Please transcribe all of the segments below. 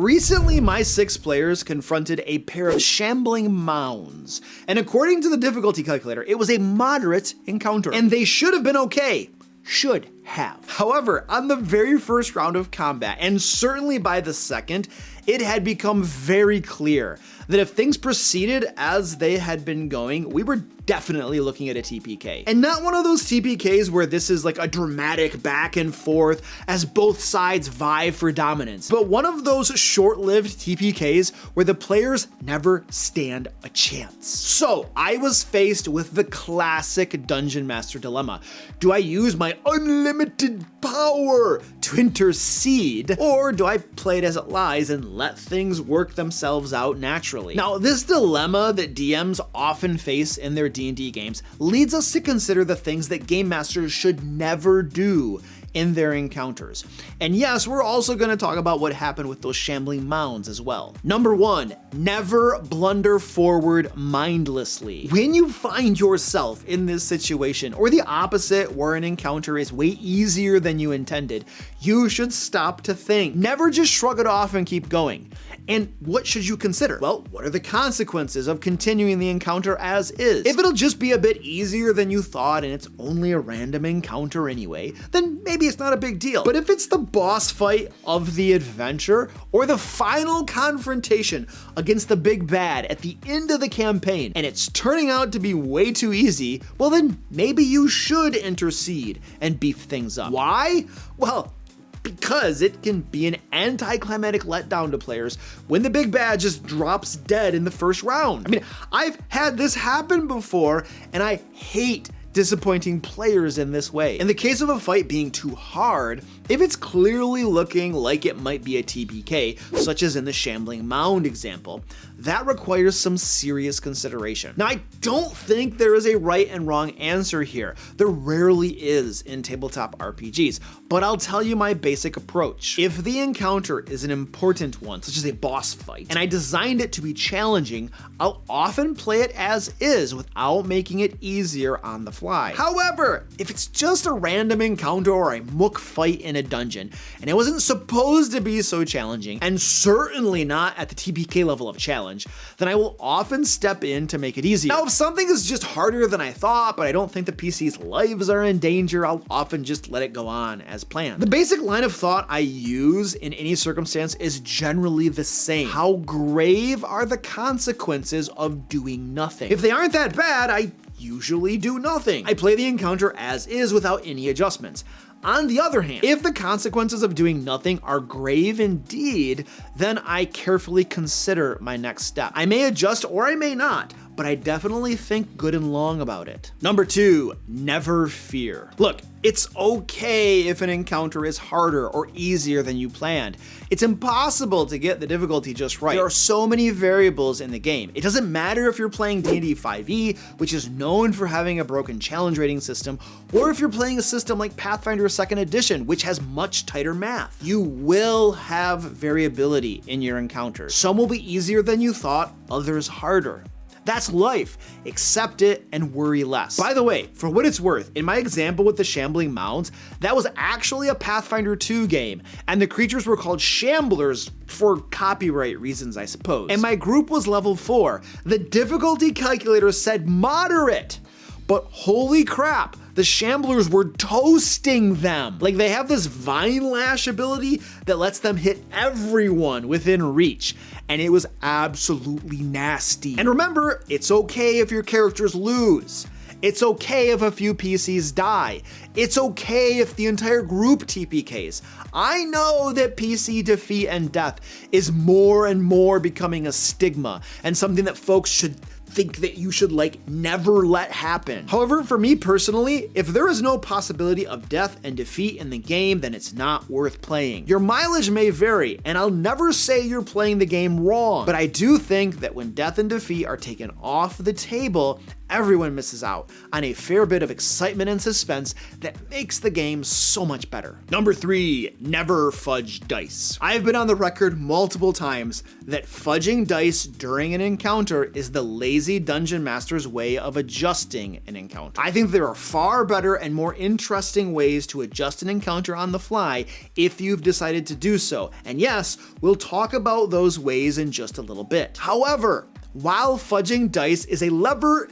Recently, my 6 players confronted a pair of shambling mounds, and according to the difficulty calculator, it was a moderate encounter, and they should have been okay. Should have. However, on the very first round of combat, and certainly by the second, it had become very clear that if things proceeded as they had been going, we were definitely looking at a TPK. And not one of those TPKs where this is like a dramatic back and forth as both sides vie for dominance, but one of those short-lived TPKs where the players never stand a chance. So I was faced with the classic Dungeon Master dilemma. Do I use my unlimited power to intercede, or do I play it as it lies and let things work themselves out naturally? Now, this dilemma that DMs often face in their D&D games leads us to consider the things that game masters should never do in their encounters. And yes, we're also going to talk about what happened with those shambling mounds as well. Number 1, never blunder forward mindlessly. When you find yourself in this situation, or the opposite where an encounter is way easier than you intended, you should stop to think. Never just shrug it off and keep going. And what should you consider? Well, what are the consequences of continuing the encounter as is? If it'll just be a bit easier than you thought and it's only a random encounter anyway, then maybe it's not a big deal. But if it's the boss fight of the adventure, or the final confrontation against the big bad at the end of the campaign, and it's turning out to be way too easy, well then maybe you should intercede and beef things up. Why? Well, because it can be an anticlimactic letdown to players when the big bad just drops dead in the first round. I mean, I've had this happen before, and I hate disappointing players in this way. In the case of a fight being too hard, if it's clearly looking like it might be a TPK, such as in the shambling mound example, that requires some serious consideration. Now, I don't think there is a right and wrong answer here. There rarely is in tabletop RPGs, but I'll tell you my basic approach. If the encounter is an important one, such as a boss fight, and I designed it to be challenging, I'll often play it as is without making it easier on the fly. However, if it's just a random encounter or a mook fight in a dungeon, and it wasn't supposed to be so challenging, and certainly not at the TPK level of challenge, then I will often step in to make it easier. Now, if something is just harder than I thought, but I don't think the PC's lives are in danger, I'll often just let it go on as planned. The basic line of thought I use in any circumstance is generally the same. How grave are the consequences of doing nothing? If they aren't that bad, I usually do nothing. I play the encounter as is without any adjustments. On the other hand, if the consequences of doing nothing are grave indeed, then I carefully consider my next step. I may adjust or I may not, but I definitely think good and long about it. Number 2, never fear. Look, it's okay if an encounter is harder or easier than you planned. It's impossible to get the difficulty just right. There are so many variables in the game. It doesn't matter if you're playing D&D 5e, which is known for having a broken challenge rating system, or if you're playing a system like Pathfinder 2nd Edition, which has much tighter math. You will have variability in your encounters. Some will be easier than you thought, others harder. That's life. Accept it and worry less. By the way, for what it's worth, in my example with the shambling mounds, that was actually a Pathfinder 2 game, and the creatures were called shamblers for copyright reasons, I suppose. And my group was level 4. The difficulty calculator said moderate, but holy crap, the shamblers were toasting them. Like, they have this vine lash ability that lets them hit everyone within reach, and it was absolutely nasty. And remember, it's okay if your characters lose. It's okay if a few PCs die. It's okay if the entire group TPKs. I know that PC defeat and death is more and more becoming a stigma, and something that folks should think that you should never let happen. However, for me personally, if there is no possibility of death and defeat in the game, then it's not worth playing. Your mileage may vary, and I'll never say you're playing the game wrong, but I do think that when death and defeat are taken off the table, everyone misses out on a fair bit of excitement and suspense that makes the game so much better. Number 3, never fudge dice. I have been on the record multiple times that fudging dice during an encounter is the lazy dungeon master's way of adjusting an encounter. I think there are far better and more interesting ways to adjust an encounter on the fly if you've decided to do so. And yes, we'll talk about those ways in just a little bit. However, while fudging dice is a lever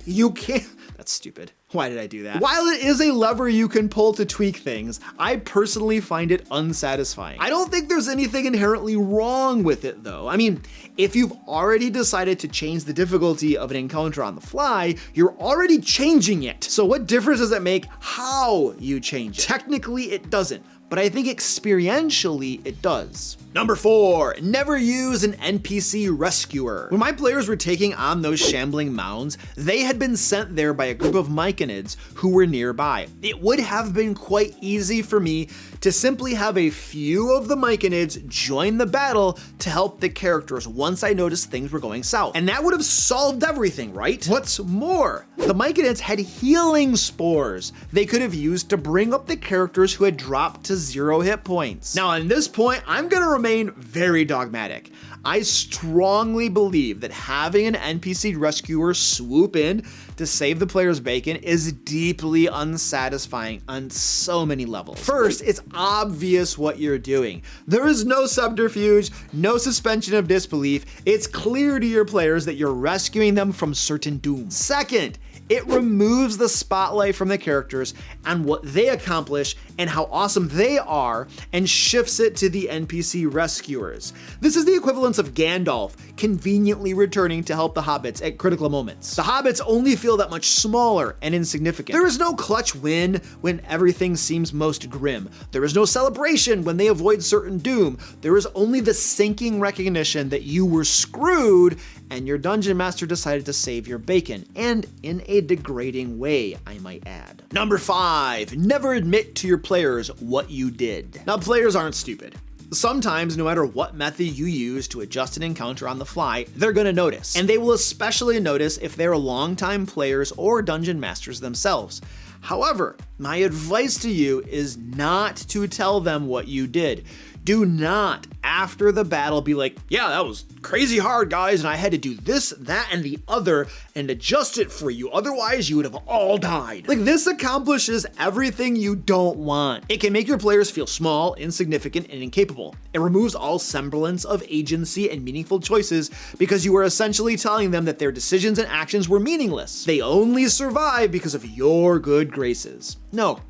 you can't... That's stupid. Why did I do that? While it is a lever you can pull to tweak things, I personally find it unsatisfying. I don't think there's anything inherently wrong with it though. I mean, if you've already decided to change the difficulty of an encounter on the fly, you're already changing it. So what difference does it make how you change it? Technically it doesn't, but I think experientially it does. Number 4, never use an NPC rescuer. When my players were taking on those shambling mounds, they had been sent there by a group of myconids who were nearby. It would have been quite easy for me to simply have a few of the myconids join the battle to help the characters once I noticed things were going south. And that would have solved everything, right? What's more, the myconids had healing spores they could have used to bring up the characters who had dropped to 0 hit points. Now, on this point, I'm gonna remain very dogmatic. I strongly believe that having an NPC rescuer swoop in to save the player's bacon is deeply unsatisfying on so many levels. First, it's obvious what you're doing. There is no subterfuge, no suspension of disbelief. It's clear to your players that you're rescuing them from certain doom. Second, it removes the spotlight from the characters and what they accomplish and how awesome they are, and shifts it to the NPC rescuers. This is the equivalence of Gandalf conveniently returning to help the hobbits at critical moments. The hobbits only feel that much smaller and insignificant. There is no clutch win when everything seems most grim. There is no celebration when they avoid certain doom. There is only the sinking recognition that you were screwed and your dungeon master decided to save your bacon, and in a degrading way, I might add. Number 5, never admit to your players what you did. Now, players aren't stupid. Sometimes, no matter what method you use to adjust an encounter on the fly, they're gonna notice. And they will especially notice if they're longtime players or dungeon masters themselves. However, my advice to you is not to tell them what you did. Do not, after the battle, be like, yeah, that was crazy hard, guys, and I had to do this, that, and the other, and adjust it for you, otherwise you would have all died. Like, this accomplishes everything you don't want. It can make your players feel small, insignificant, and incapable. It removes all semblance of agency and meaningful choices because you are essentially telling them that their decisions and actions were meaningless. They only survive because of your good graces. No.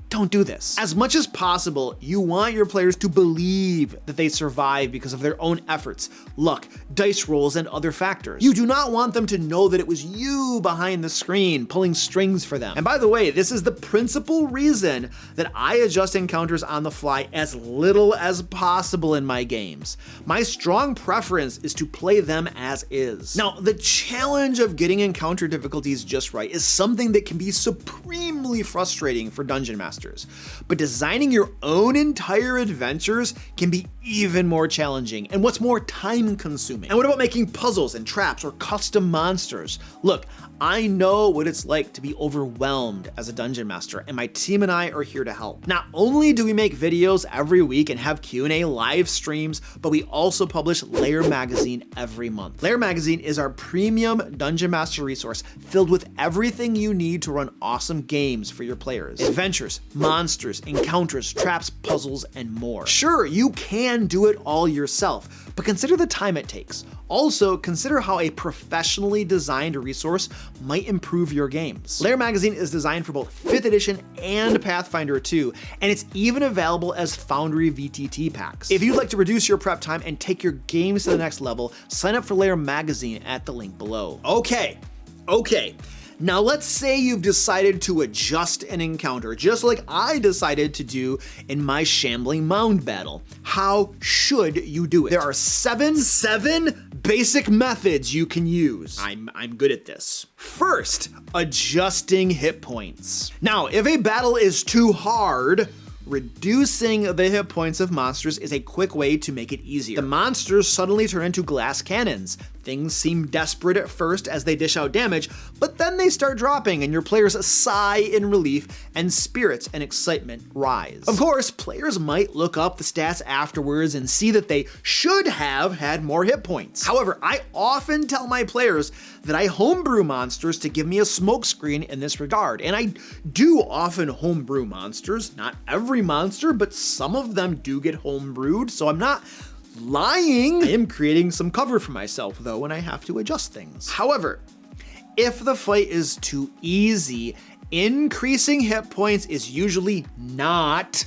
Don't do this. As much as possible, you want your players to believe that they survive because of their own efforts, luck, dice rolls, and other factors. You do not want them to know that it was you behind the screen pulling strings for them. And by the way, this is the principal reason that I adjust encounters on the fly as little as possible in my games. My strong preference is to play them as is. Now, the challenge of getting encounter difficulties just right is something that can be supremely frustrating for dungeon masters. But designing your own entire adventures can be even more challenging and what's more, time consuming. And what about making puzzles and traps or custom monsters? Look, I know what it's like to be overwhelmed as a dungeon master, and my team and I are here to help. Not only do we make videos every week and have Q&A live streams, but we also publish Lair magazine every month. Lair magazine is our premium dungeon master resource filled with everything you need to run awesome games for your players. Adventures, monsters, encounters, traps, puzzles, and more. Sure, you can do it all yourself, but consider the time it takes. Also, consider how a professionally designed resource might improve your games. Lair magazine is designed for both 5th edition and Pathfinder 2, and it's even available as Foundry VTT packs. If you'd like to reduce your prep time and take your games to the next level, sign up for Lair magazine at the link below. Okay. Now let's say you've decided to adjust an encounter, just like I decided to do in my shambling mound battle. How should you do it? There are seven basic methods you can use. I'm good at this. First, adjusting hit points. Now, if a battle is too hard, Reducing the hit points of monsters is a quick way to make it easier. The monsters suddenly turn into glass cannons. Things seem desperate at first as they dish out damage, but then they start dropping and your players sigh in relief and spirits and excitement rise. Of course, players might look up the stats afterwards and see that they should have had more hit points. However, I often tell my players that I homebrew monsters to give me a smokescreen in this regard, and I do often homebrew monsters. Not every monster, but some of them do get homebrewed, so I'm not lying. I am creating some cover for myself though, and I have to adjust things. However, if the fight is too easy, increasing hit points is usually not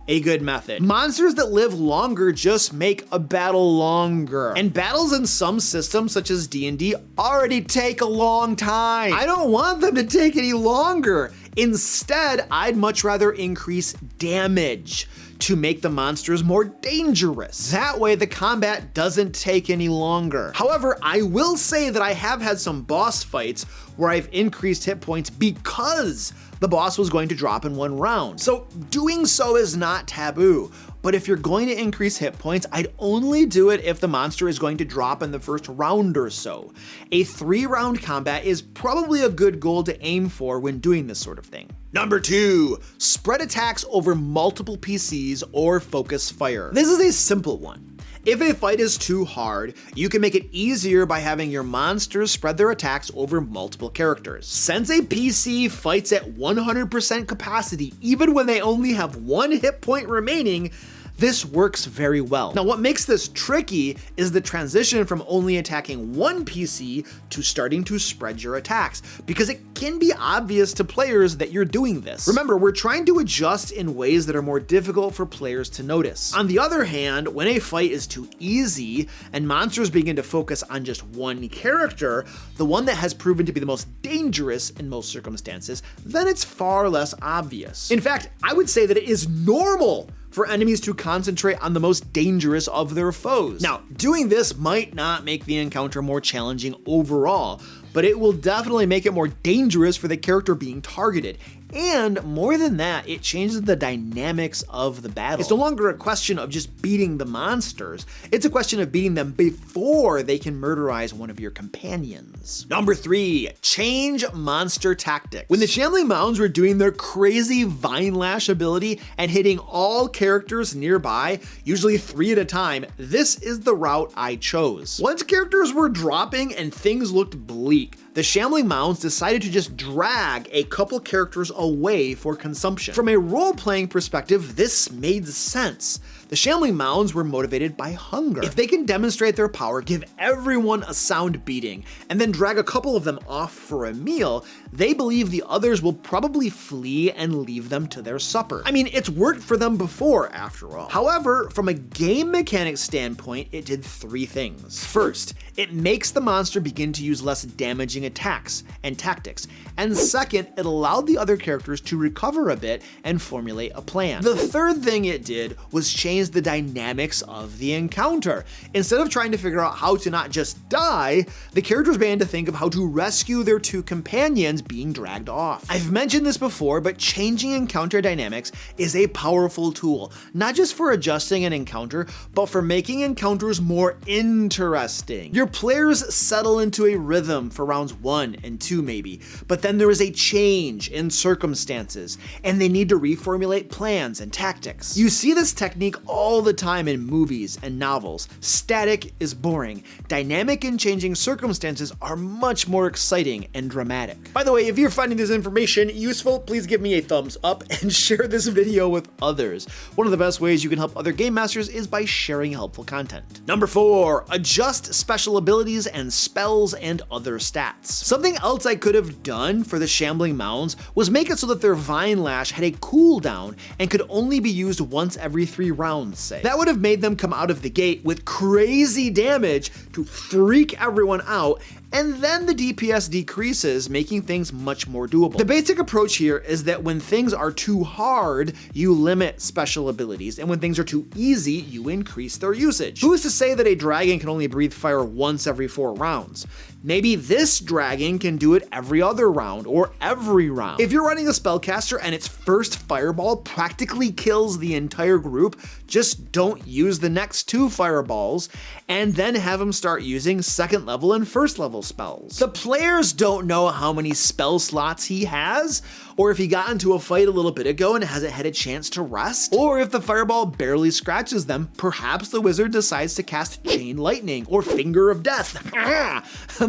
a good method. Monsters that live longer just make a battle longer. And battles in some systems, such as D&D, already take a long time. I don't want them to take any longer. Instead, I'd much rather increase damage to make the monsters more dangerous. That way the combat doesn't take any longer. However, I will say that I have had some boss fights where I've increased hit points because the boss was going to drop in one round. So doing so is not taboo. But if you're going to increase hit points, I'd only do it if the monster is going to drop in the first round or so. A 3-round combat is probably a good goal to aim for when doing this sort of thing. Number 2, spread attacks over multiple PCs or focus fire. This is a simple one. If a fight is too hard, you can make it easier by having your monsters spread their attacks over multiple characters. Since a PC fights at 100% capacity, even when they only have 1 hit point remaining, this works very well. Now, what makes this tricky is the transition from only attacking one PC to starting to spread your attacks, because it can be obvious to players that you're doing this. Remember, we're trying to adjust in ways that are more difficult for players to notice. On the other hand, when a fight is too easy and monsters begin to focus on just one character, the one that has proven to be the most dangerous in most circumstances, then it's far less obvious. In fact, I would say that it is normal for enemies to concentrate on the most dangerous of their foes. Now, doing this might not make the encounter more challenging overall, but it will definitely make it more dangerous for the character being targeted. And more than that, it changes the dynamics of the battle. It's no longer a question of just beating the monsters. It's a question of beating them before they can murderize one of your companions. Number 3, change monster tactics. When the Shambling Mounds were doing their crazy Vine Lash ability and hitting all characters nearby, usually 3 at a time, this is the route I chose. Once characters were dropping and things looked bleak, the Shambling Mounds decided to just drag a couple characters away for consumption. From a role-playing perspective, this made sense. The Shambling Mounds were motivated by hunger. If they can demonstrate their power, give everyone a sound beating, and then drag a couple of them off for a meal, they believe the others will probably flee and leave them to their supper. I mean, it's worked for them before, after all. However, from a game mechanics standpoint, it did 3 things. First, it makes the monster begin to use less damaging attacks and tactics. And second, it allowed the other characters to recover a bit and formulate a plan. The third thing it did was change the dynamics of the encounter. Instead of trying to figure out how to not just die, the characters began to think of how to rescue their 2 companions being dragged off. I've mentioned this before, but changing encounter dynamics is a powerful tool, not just for adjusting an encounter, but for making encounters more interesting. Your players settle into a rhythm for rounds 1 and 2 maybe, but then there is a change in circumstances, and they need to reformulate plans and tactics. You see this technique all the time in movies and novels. Static is boring. Dynamic and changing circumstances are much more exciting and dramatic. By the way, if you're finding this information useful, please give me a thumbs up and share this video with others. One of the best ways you can help other game masters is by sharing helpful content. Number 4, adjust special abilities and spells and other stats. Something else I could have done for the Shambling Mounds was make it so that their Vine Lash had a cooldown and could only be used once every 3 rounds, say. That would have made them come out of the gate with crazy damage to freak everyone out, and then the DPS decreases, making things much more doable. The basic approach here is that when things are too hard, you limit special abilities, and when things are too easy, you increase their usage. Who's to say that a dragon can only breathe fire once every 4 rounds? Maybe this dragon can do it every other round, or every round. If you're running a spellcaster and its first fireball practically kills the entire group, just don't use the next 2 fireballs, and then have him start using 2nd level and 1st level spells. The players don't know how many spell slots he has, or if he got into a fight a little bit ago and hasn't had a chance to rest, or if the fireball barely scratches them, perhaps the wizard decides to cast Chain Lightning or Finger of Death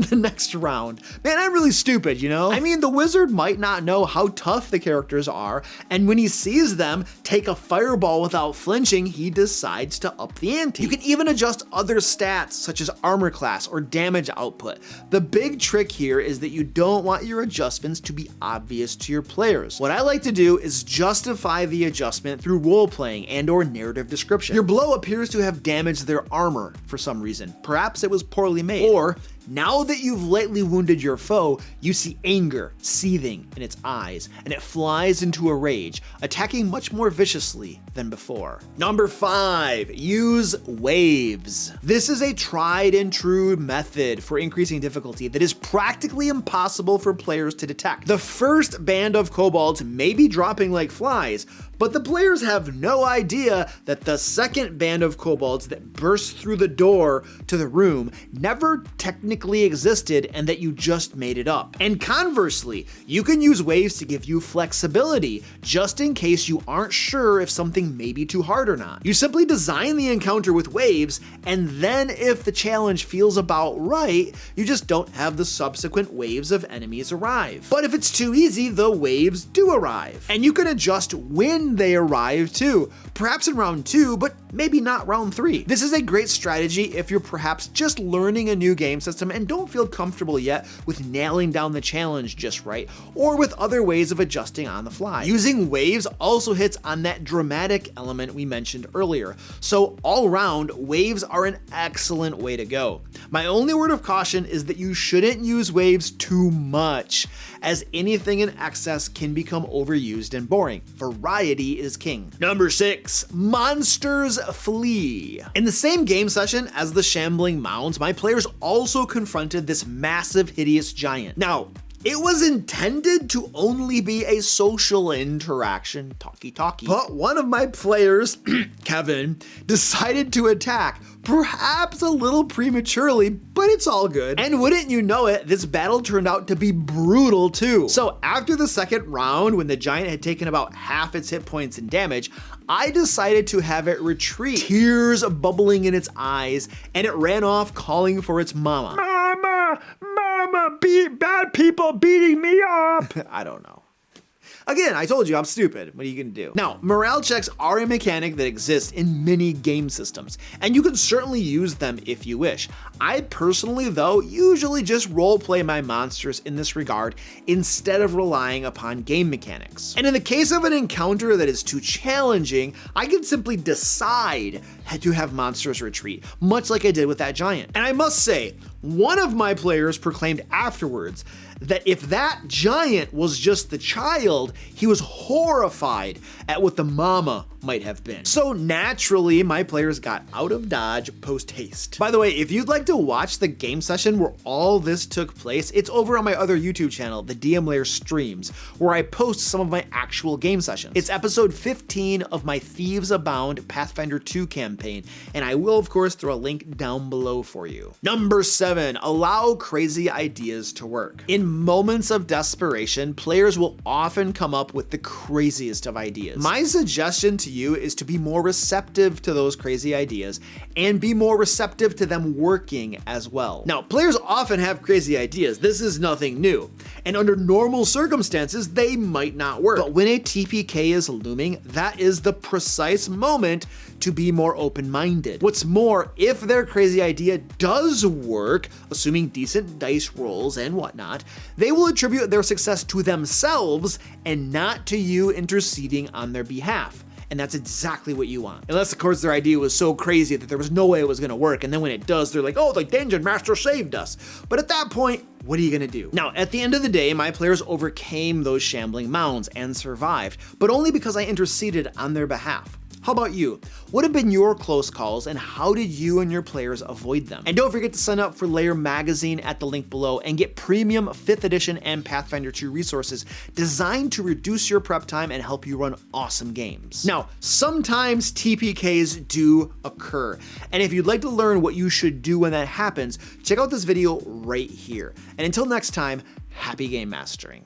the next round. Man, I'm really stupid, you know? I mean, the wizard might not know how tough the characters are, and when he sees them take a fireball without flinching, he decides to up the ante. You can even adjust other stats such as armor class or damage output. The big trick here is that you don't want your adjustments to be obvious to your players. What I like to do is justify the adjustment through role-playing and or narrative description. Your blow appears to have damaged their armor for some reason. Perhaps it was poorly made. Or, now that you've lightly wounded your foe, you see anger seething in its eyes, and it flies into a rage, attacking much more viciously than before. Number 5, use waves. This is a tried and true method for increasing difficulty that is practically impossible for players to detect. The first band of kobolds may be dropping like flies, but the players have no idea that the second band of kobolds that burst through the door to the room never technically existed and that you just made it up. And conversely, you can use waves to give you flexibility, just in case you aren't sure if something may be too hard or not. You simply design the encounter with waves, and then if the challenge feels about right, you just don't have the subsequent waves of enemies arrive. But if it's too easy, the waves do arrive. And you can adjust when they arrive too, perhaps in round 2, but maybe not round 3. This is a great strategy if you're perhaps just learning a new game system and don't feel comfortable yet with nailing down the challenge just right, or with other ways of adjusting on the fly. Using waves also hits on that dramatic element we mentioned earlier, so all around, waves are an excellent way to go. My only word of caution is that you shouldn't use waves too much, as anything in excess can become overused and boring. Variety is king. Number 6, monsters flee. In the same game session as the shambling mounds, my players also confronted this massive, hideous giant. Now, it was intended to only be a social interaction, talkie-talkie, but one of my players, Kevin, decided to attack, perhaps a little prematurely, but it's all good. And wouldn't you know it, this battle turned out to be brutal too. So after the second round, when the giant had taken about half its hit points and damage, I decided to have it retreat, tears bubbling in its eyes, and it ran off calling for its mama. Mama, bad people beating me up. I don't know. Again, I told you I'm stupid. What are you gonna do? Now, morale checks are a mechanic that exists in many game systems, and you can certainly use them if you wish. I personally, though, usually just roleplay my monsters in this regard instead of relying upon game mechanics. And in the case of an encounter that is too challenging, I can simply decide to have monsters retreat, much like I did with that giant. And I must say, one of my players proclaimed afterwards that if that giant was just the child, he was horrified at what the mama might have been. So naturally, my players got out of dodge post-haste. By the way, if you'd like to watch the game session where all this took place, it's over on my other YouTube channel, the DM Lair Streams, where I post some of my actual game sessions. It's episode 15 of my Thieves Abound Pathfinder 2 campaign, and I will of course throw a link down below for you. Number 7, allow crazy ideas to work. In moments of desperation, players will often come up with the craziest of ideas. My suggestion to you is to be more receptive to those crazy ideas and be more receptive to them working as well. Now, players often have crazy ideas. This is nothing new. And under normal circumstances, they might not work. But when a TPK is looming, that is the precise moment to be more open-minded. What's more, if their crazy idea does work, assuming decent dice rolls and whatnot, they will attribute their success to themselves and not to you interceding on their behalf. And that's exactly what you want. Unless, of course, their idea was so crazy that there was no way it was gonna work, and then when it does, they're like, oh, the Dungeon Master saved us. But at that point, what are you gonna do? Now, at the end of the day, my players overcame those shambling mounds and survived, but only because I interceded on their behalf. How about you? What have been your close calls, and how did you and your players avoid them? And don't forget to sign up for Lair magazine at the link below and get premium 5th edition and Pathfinder 2 resources designed to reduce your prep time and help you run awesome games. Now, sometimes TPKs do occur, and if you'd like to learn what you should do when that happens, check out this video right here. And until next time, happy game mastering.